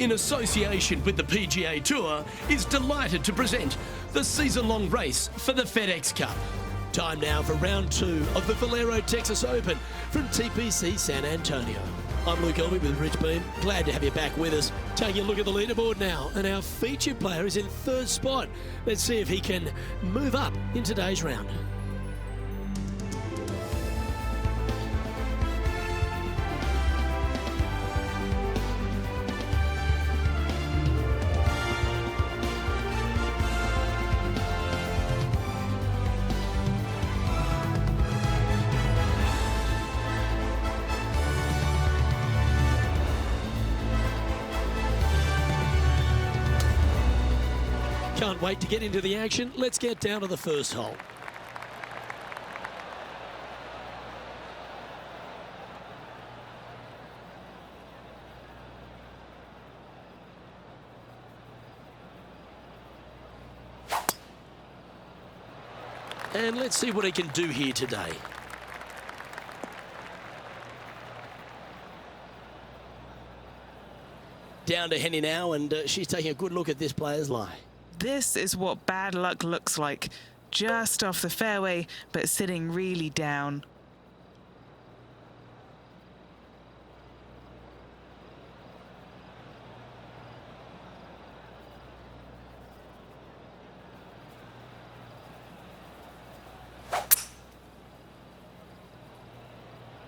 in association with the PGA Tour, is delighted to present the season-long race for the FedEx Cup. Time now for round 2 of the Valero Texas Open from TPC San Antonio. I'm Luke Elby with Rich Beam. Glad to have you back with us. Taking a look at the leaderboard now, and our featured player is in 3rd spot. Let's see if he can move up in today's round. Can't wait to get into the action. Let's get down to the first hole. And let's see what he can do here today. Down to Henny now, and she's taking a good look at this player's lie. This is what bad luck looks like. Just off the fairway, but sitting really down.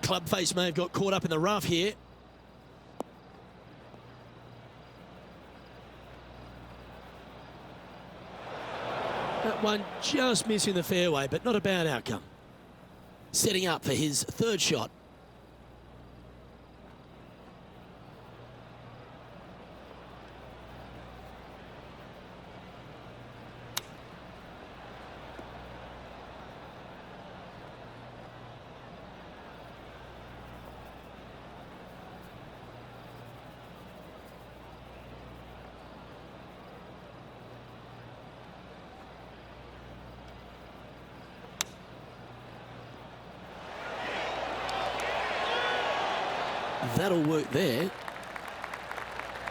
Club face may have got caught up in the rough here. That one just missing the fairway, but not a bad outcome. Setting up for his 3rd shot. That'll work there.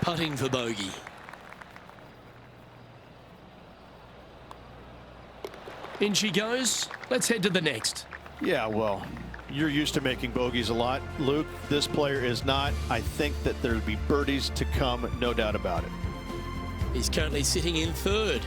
Putting for bogey. In she goes. Let's head to the next. Yeah, well, you're used to making bogeys a lot, Luke. This player is not. I think that there'll be birdies to come, no doubt about it. He's currently sitting in 3rd.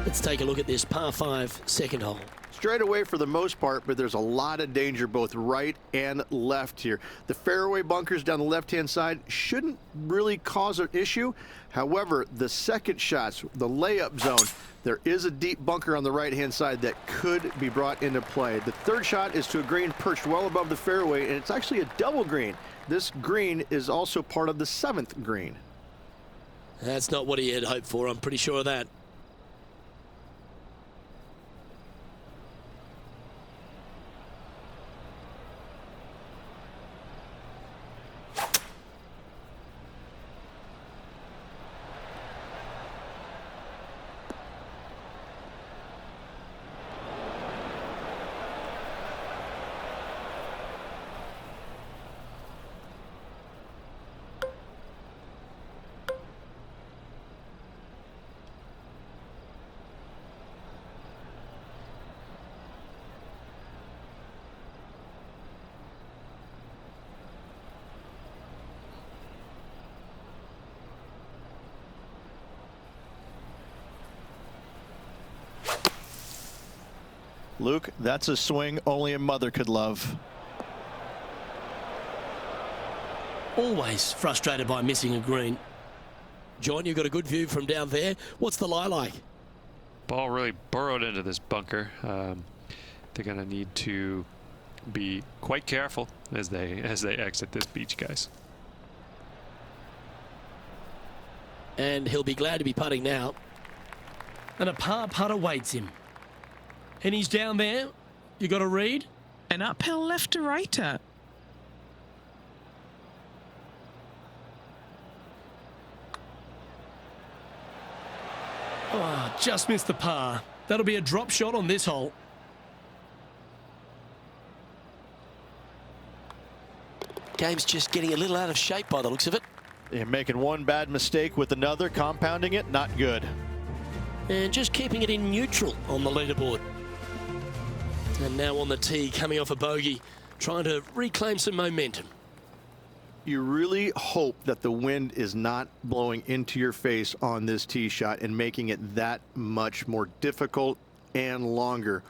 Let's take a look at this par 5 second hole. Straight away for the most part, but there's a lot of danger both right and left here. The fairway bunkers down the left-hand side shouldn't really cause an issue. However, the second shots, the layup zone, there is a deep bunker on the right-hand side that could be brought into play. The 3rd shot is to a green perched well above the fairway, and it's actually a double green. This green is also part of the 7th green. That's not what he had hoped for, I'm pretty sure of that. Luke, that's a swing only a mother could love. Always frustrated by missing a green. John, you've got a good view from down there. What's the lie like? Ball really burrowed into this bunker. They're going to need to be quite careful as they exit this beach, guys. And he'll be glad to be putting now. And a par putt awaits him. And he's down there. You got a read? An uphill left to righter. Oh, just missed the par. That'll be a drop shot on this hole. Game's just getting a little out of shape by the looks of it. You're making one bad mistake with another, compounding it, not good. And just keeping it in neutral on the leaderboard. And now on the tee, coming off a bogey, trying to reclaim some momentum. You really hope that the wind is not blowing into your face on this tee shot and making it that much more difficult and longer.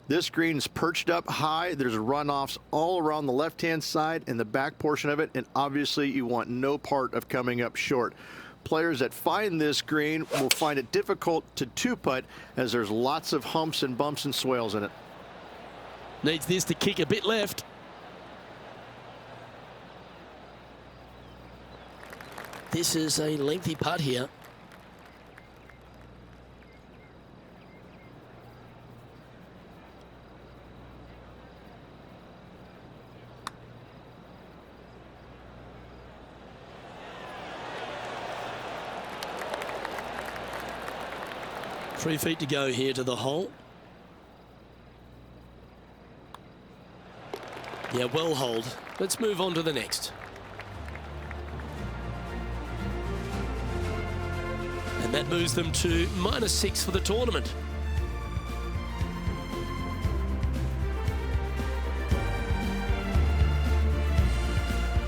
This green's perched up high. There's runoffs all around the left-hand side and the back portion of it, and obviously you want no part of coming up short. Players that find this green will find it difficult to two-putt as there's lots of humps and bumps and swales in it. Needs this to kick a bit left. This is a lengthy putt here. Three feet to go here to the hole. Yeah, well holed. Let's move on to the next. And that moves them to -6 for the tournament.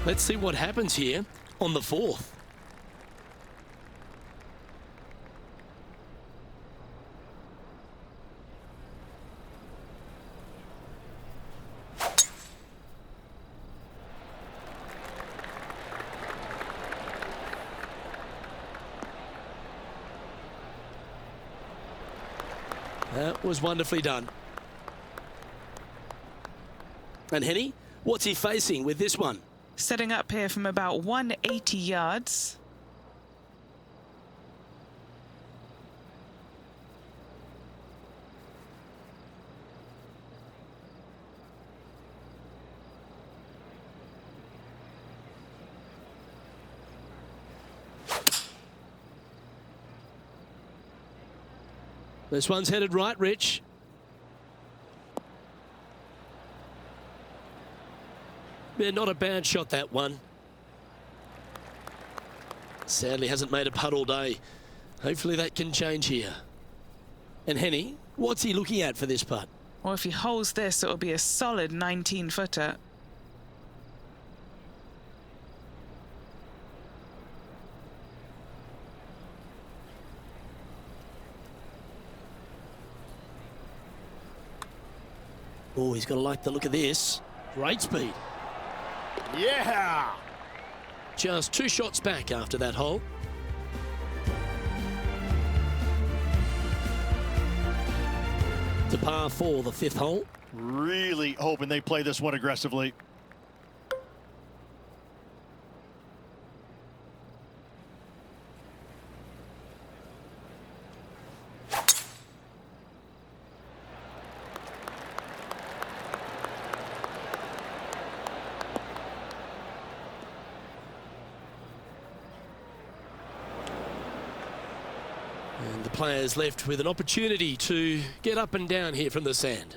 Let's see what happens here on the 4th. That was wonderfully done. And Henny, what's he facing with this one? Setting up here from about 180 yards. This one's headed right, Rich. Yeah, not a bad shot, that one. Sadly hasn't made a putt all day. Hopefully that can change here. And Henny, what's he looking at for this putt? Or if he holds this, it'll be a solid 19-footer. Oh, he's got to like the look of this. Great speed. Yeah! Just 2 shots back after that hole. To par 4, the 5th hole. Really hoping they play this one aggressively. And the players left with an opportunity to get up and down here from the sand.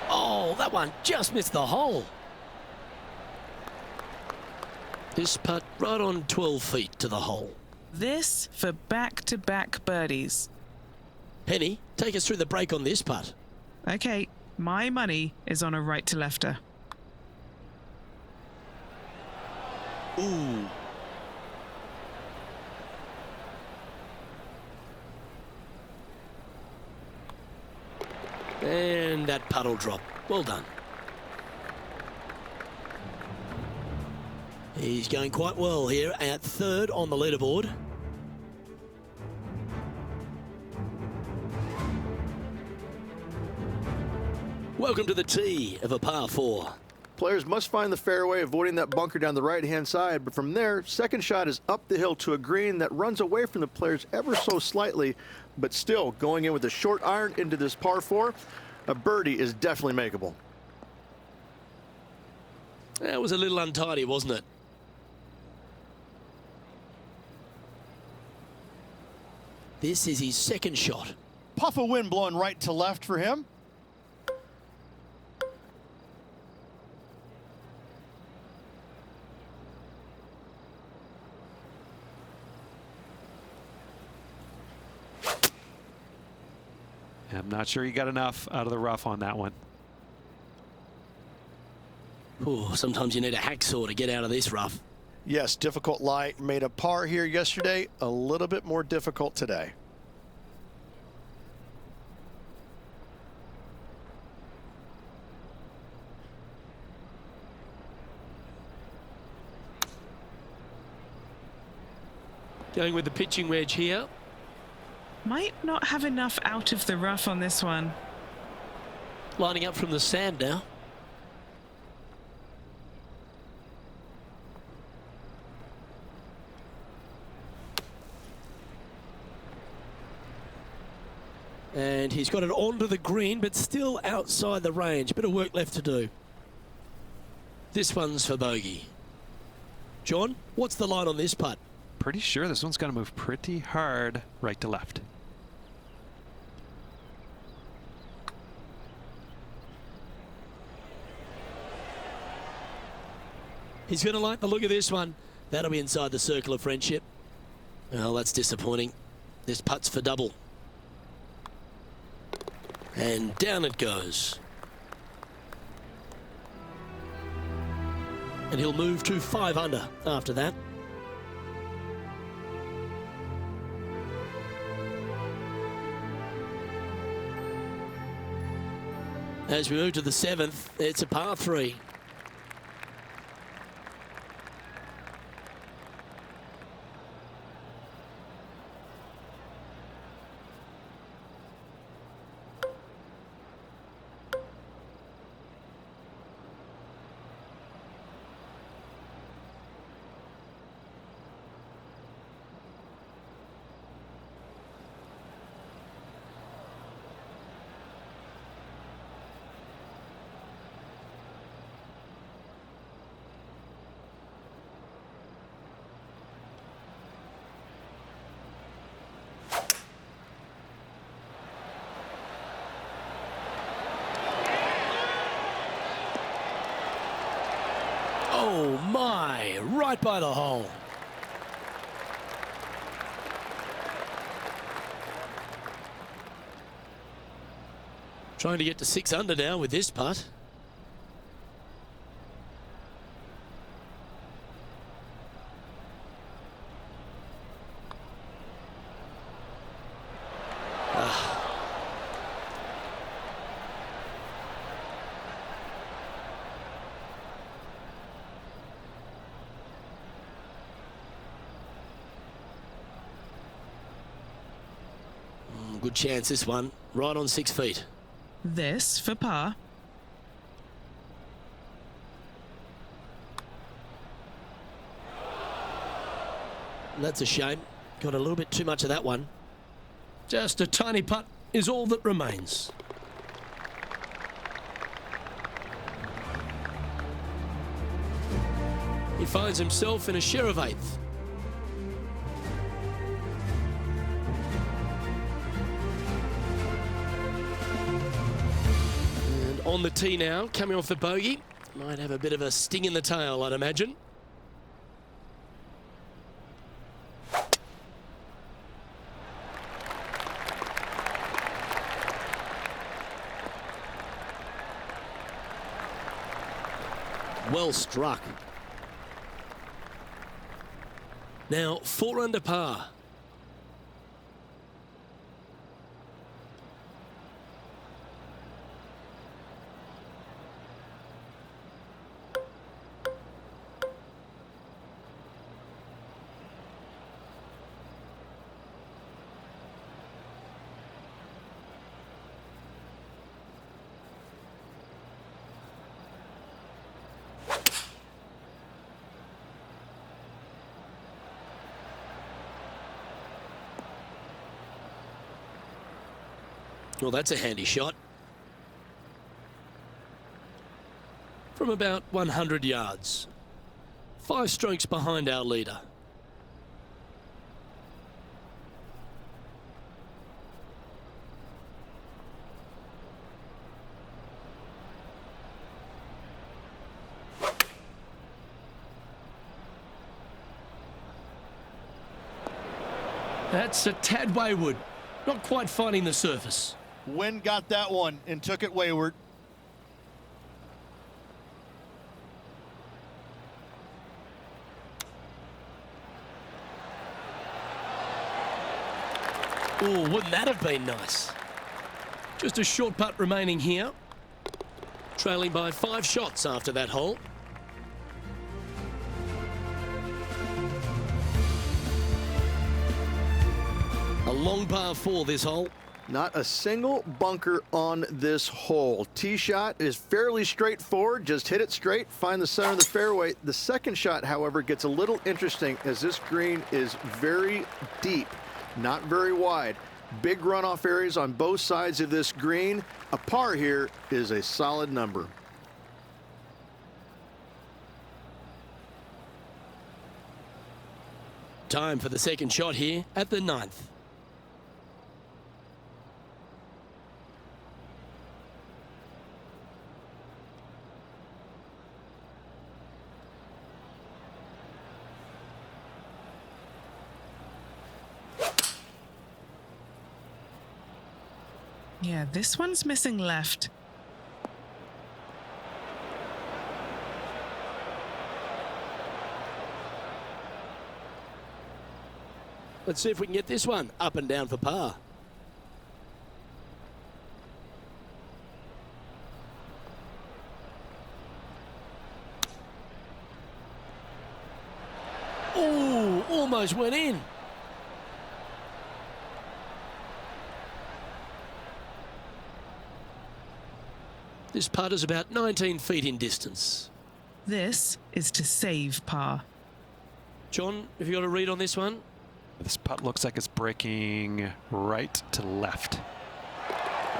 Oh, that one just missed the hole. This putt right on 12 feet to the hole. This for back-to-back birdies. Penny, take us through the break on this putt. Okay, my money is on a right-to-lefter. Ooh. And that puddle drop. Well done. He's going quite well here at 3rd on the leaderboard. Welcome to the tee of a par 4. Players must find the fairway, avoiding that bunker down the right-hand side. But from there, second shot is up the hill to a green that runs away from the players ever so slightly, but still going in with a short iron into this par 4. A birdie is definitely makeable. That was a little untidy, wasn't it? This is his second shot. Puff of wind blowing right to left for him. I'm not sure he got enough out of the rough on that one. Ooh, sometimes you need a hacksaw to get out of this rough. Yes, difficult lie. Made a par here yesterday. A little bit more difficult today. Going with the pitching wedge here. Might not have enough out of the rough on this one. Lining up from the sand now. And he's got it onto the green, but still outside the range. Bit of work left to do. This one's for bogey. John, what's the line on this putt? Pretty sure this one's going to move pretty hard right to left. He's going to like the look of this one. That'll be inside the circle of friendship. Well, that's disappointing. This putt's for double. And down it goes. And he'll move to 5 under after that. As we move to the 7th, it's a par 3. Oh my, right by the hole. Trying to get to 6 under now with this putt. Good chance this one, right on 6 feet. This for par. That's a shame. Got a little bit too much of that one. Just a tiny putt is all that remains. He finds himself in a share of 8th. On the tee now, coming off the bogey. Might have a bit of a sting in the tail, I'd imagine. Well struck. Now 4 under par. Well, that's a handy shot. From about 100 yards. 5 strokes behind our leader. That's a tad wayward. Not quite finding the surface. Wind got that one and took it wayward. Oh, wouldn't that have been nice? Just a short putt remaining here. Trailing by 5 shots after that hole. A long par 4 this hole. Not a single bunker on this hole. Tee shot is fairly straightforward. Just hit it straight, find the center of the fairway. The second shot, however, gets a little interesting as this green is very deep, not very wide. Big runoff areas on both sides of this green. A par here is a solid number. Time for the second shot here at the 9th. Yeah, this one's missing left. Let's see if we can get this one up and down for par. Oh, almost went in. This putt is about 19 feet in distance. This is to save par. John, have you got a read on this one? This putt looks like it's breaking right to left.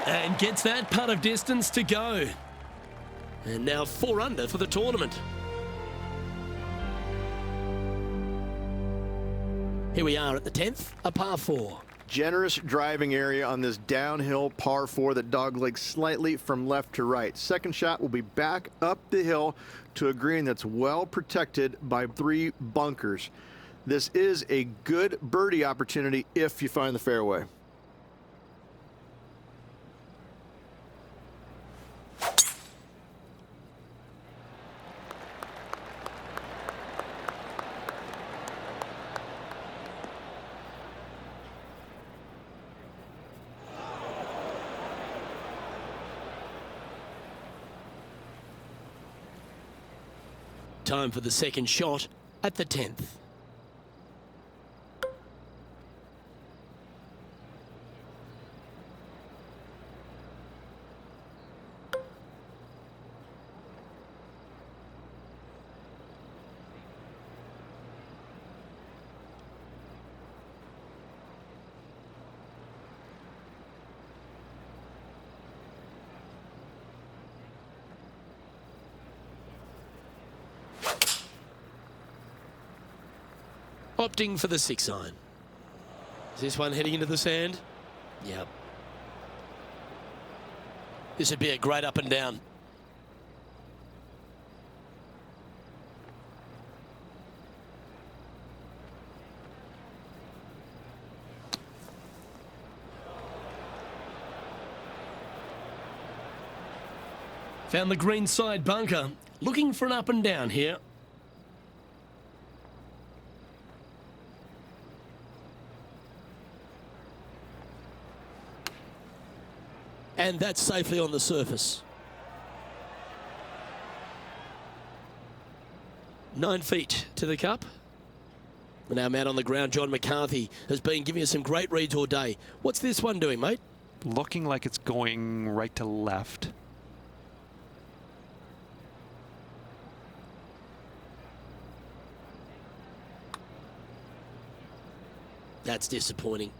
And gets that putt of distance to go. And now 4 under for the tournament. Here we are at the 10th, a par 4. Generous driving area on this downhill par 4 that doglegs slightly from left to right. Second shot will be back up the hill to a green that's well protected by 3 bunkers. This is a good birdie opportunity if you find the fairway. Time for the second shot at the 10th. Opting for the 6-iron. Is this one heading into the sand? Yep. This would be a great up and down. Found the green side bunker. Looking for an up and down here. And that's safely on the surface. 9 feet to the cup. And our man on the ground, John McCarthy, has been giving us some great reads all day. What's this one doing, mate? Looking like it's going right to left. That's disappointing.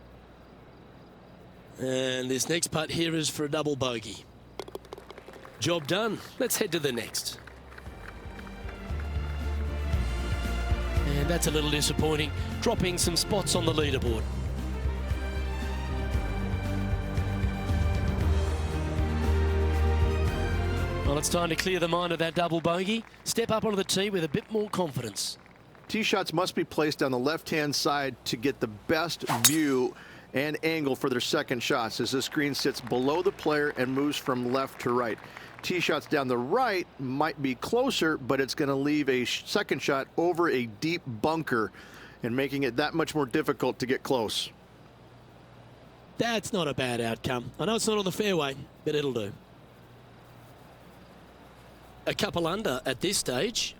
And this next putt here is for a double bogey. Job done. Let's head to the next. And that's a little disappointing, dropping some spots on the leaderboard. Well, it's time to clear the mind of that double bogey. Step up onto the tee with a bit more confidence. Tee shots must be placed on the left-hand side to get the best view and angle for their second shots, as this green sits below the player and moves from left to right. Tee shots down the right might be closer, but it's going to leave a second shot over a deep bunker and making it that much more difficult to get close. That's not a bad outcome. I know it's not on the fairway, but it'll do. A couple under at this stage.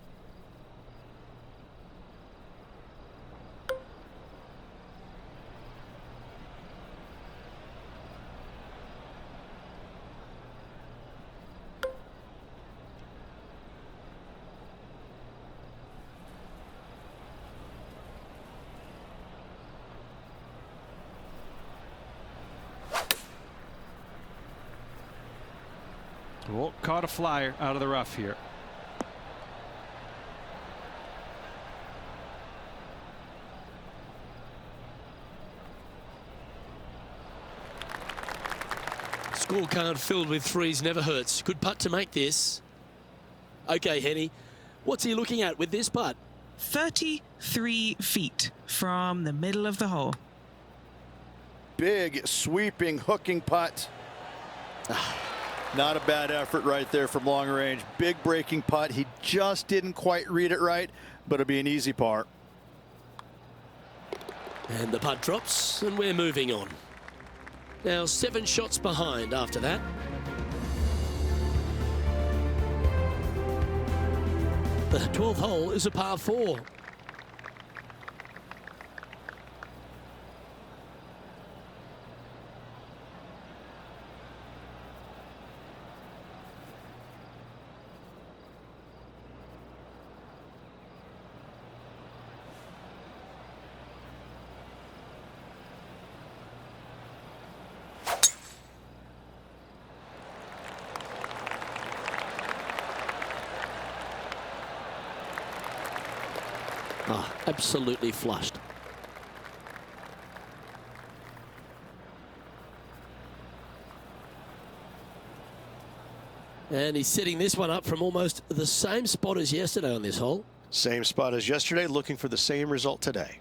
Oh, caught a flyer out of the rough here. Scorecard filled with threes never hurts. Good putt to make this. Okay, Henny, what's he looking at with this putt? 33 feet from the middle of the hole. Big, sweeping, hooking putt. Not a bad effort right there from long range. Big breaking putt. He just didn't quite read it right, but it'll be an easy par. And the putt drops, and we're moving on. Now 7 shots behind after that. The 12th hole is a par 4. Oh, absolutely flushed. And he's setting this one up from almost the same spot as yesterday on this hole. Same spot as yesterday, looking for the same result today.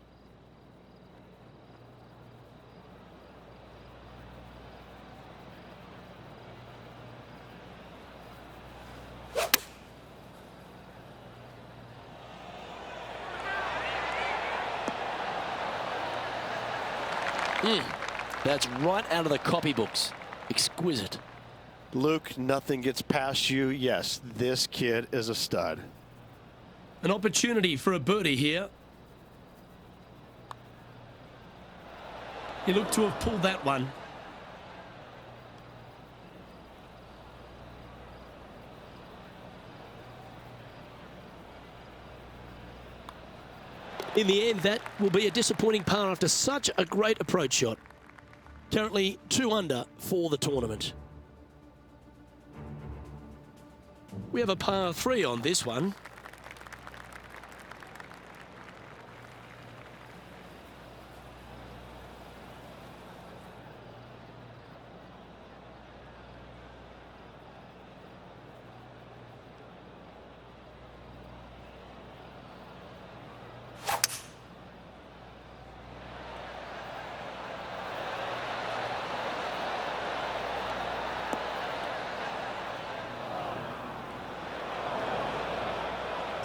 That's right out of the copybooks. Exquisite. Luke, nothing gets past you. Yes, this kid is a stud. An opportunity for a birdie here. He looked to have pulled that one. In the end, that will be a disappointing par after such a great approach shot. Currently 2 under for the tournament. We have a par 3 on this one.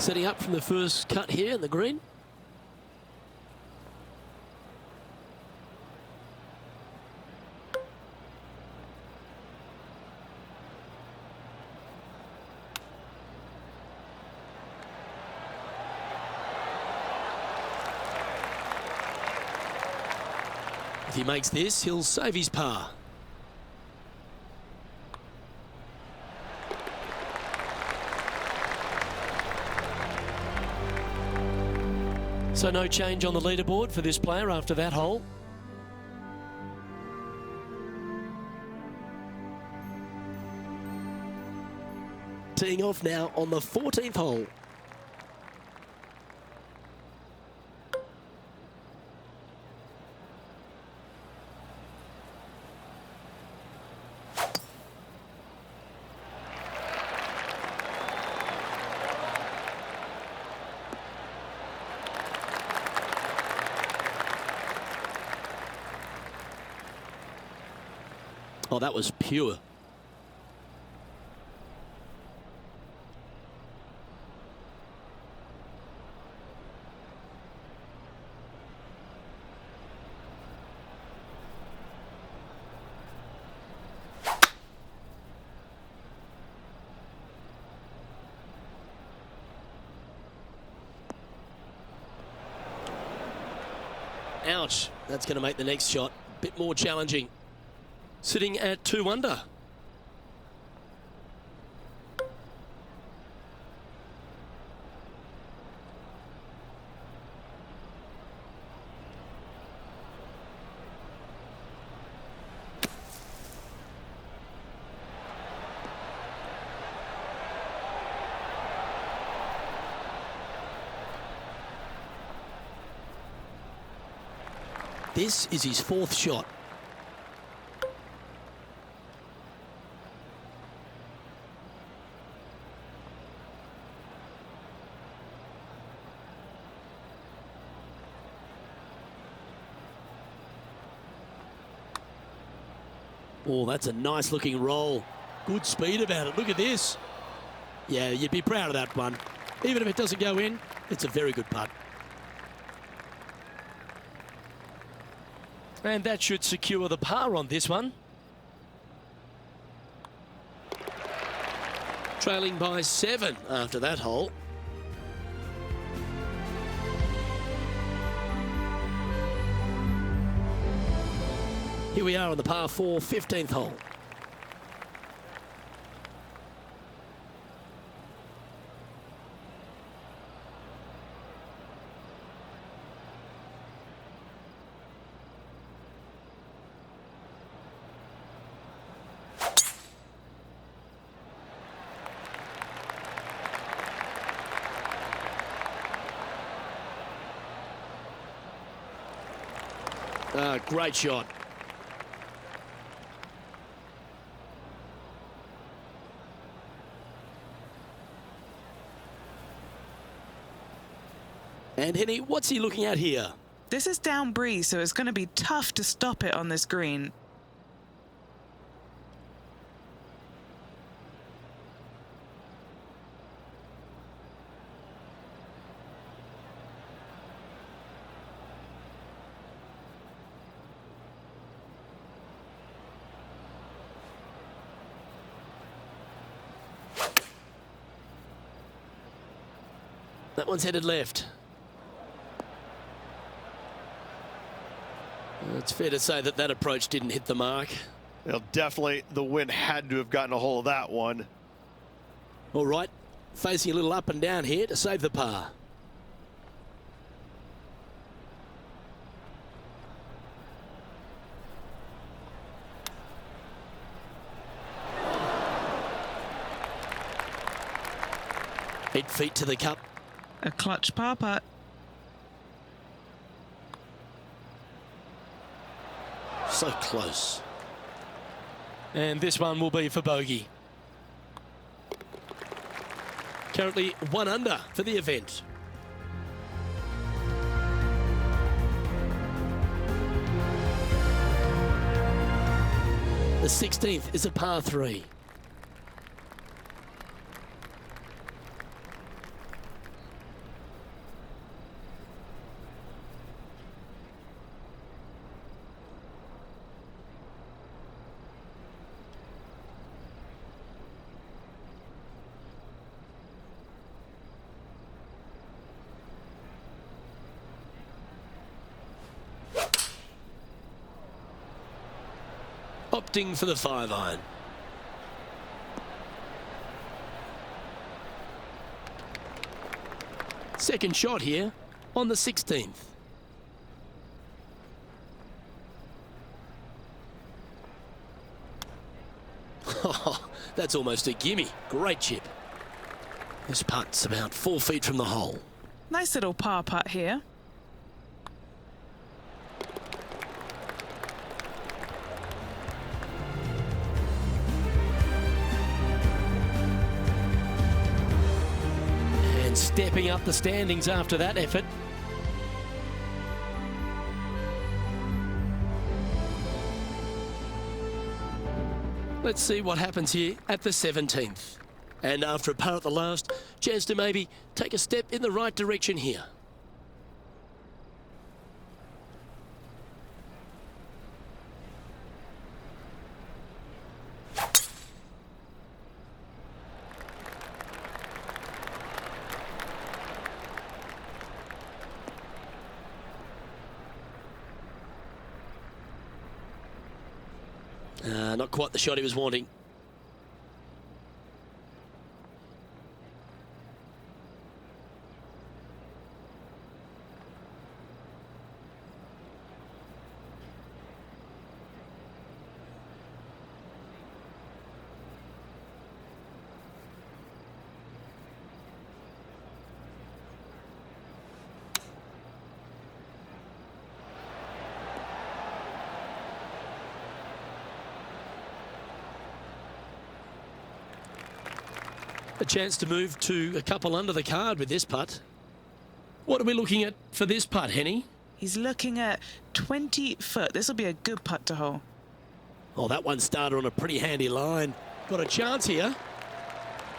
Setting up from the first cut here in the green. If he makes this, he'll save his par. So no change on the leaderboard for this player after that hole. Teeing off now on the 14th hole. Oh, that was pure. Ouch, that's going to make the next shot a bit more challenging. Sitting at 2 under. This is his 4th shot. Oh, that's a nice looking roll. Good speed about it. Look at this. Yeah, you'd be proud of that one. Even if it doesn't go in, it's a very good putt. And that should secure the par on this one. Trailing by 7 after that hole. Here we are on the par 4 15th hole. Great shot. And Henny, what's he looking at here? This is down breeze, so it's going to be tough to stop it on this green. That one's headed left. It's fair to say that that approach didn't hit the mark. Well, definitely the wind had to have gotten a hold of that one. All right, facing a little up and down here to save the par. Eight feet to the cup. A clutch par putt. So close. And this one will be for bogey. Currently 1 under for the event. The 16th is a par 3. Opting for the 5-iron. Second shot here on the 16th. Oh, that's almost a gimme. Great chip. This putt's about 4 feet from the hole. Nice little par putt here. Stepping up the standings after that effort. Let's see what happens here at the 17th. And after a par at the last, chance to maybe take a step in the right direction here. Not quite the shot he was wanting. A chance to move to a couple under the card with this putt. What are we looking at for this putt, Henny? He's looking at 20 foot. This will be a good putt to hole. Oh, that one started on a pretty handy line. Got a chance here.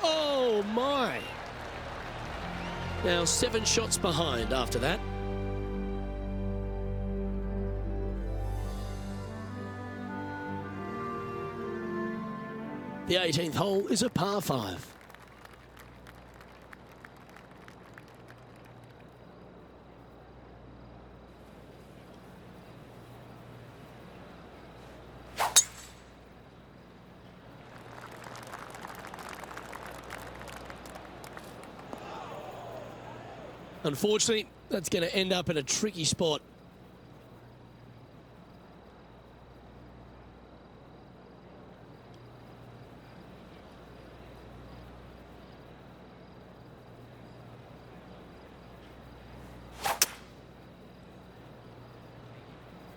Oh, my. Now 7 shots behind after that. The 18th hole is a par 5. Unfortunately, that's going to end up in a tricky spot.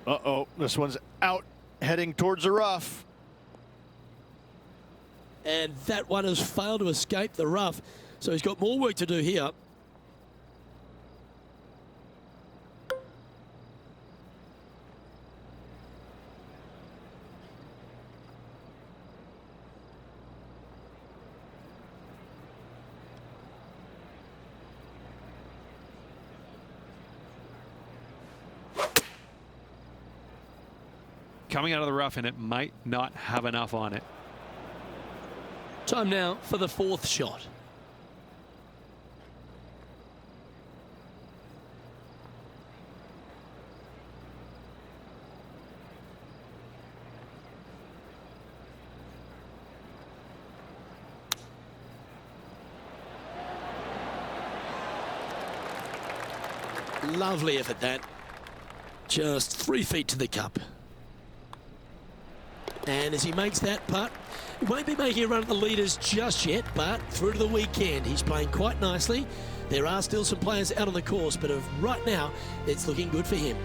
Uh-oh, this one's out, heading towards the rough. And that one has failed to escape the rough. So he's got more work to do here. Coming out of the rough, and it might not have enough on it. Time now for the 4th shot. Lovely effort that. Just 3 feet to the cup. And as he makes that putt, he won't be making a run at the leaders just yet, but through to the weekend, he's playing quite nicely. There are still some players out on the course, but right now, it's looking good for him.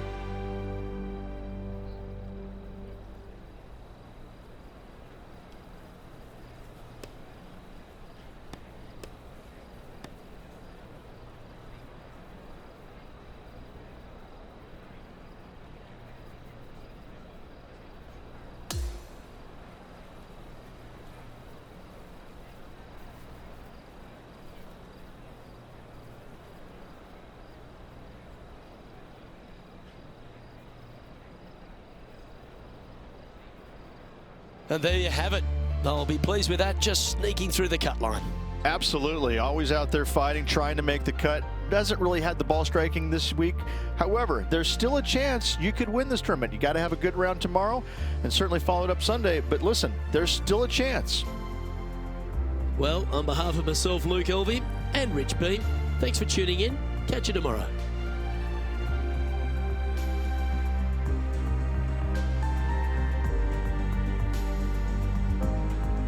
And there you have it. They'll be pleased with that, just sneaking through the cut line. Absolutely, always out there fighting, trying to make the cut. Doesn't really have the ball striking this week. However, there's still a chance you could win this tournament. You got to have a good round tomorrow and certainly follow it up Sunday. But listen, there's still a chance. Well, on behalf of myself, Luke Elvey, and Rich B, thanks for tuning in. Catch you tomorrow.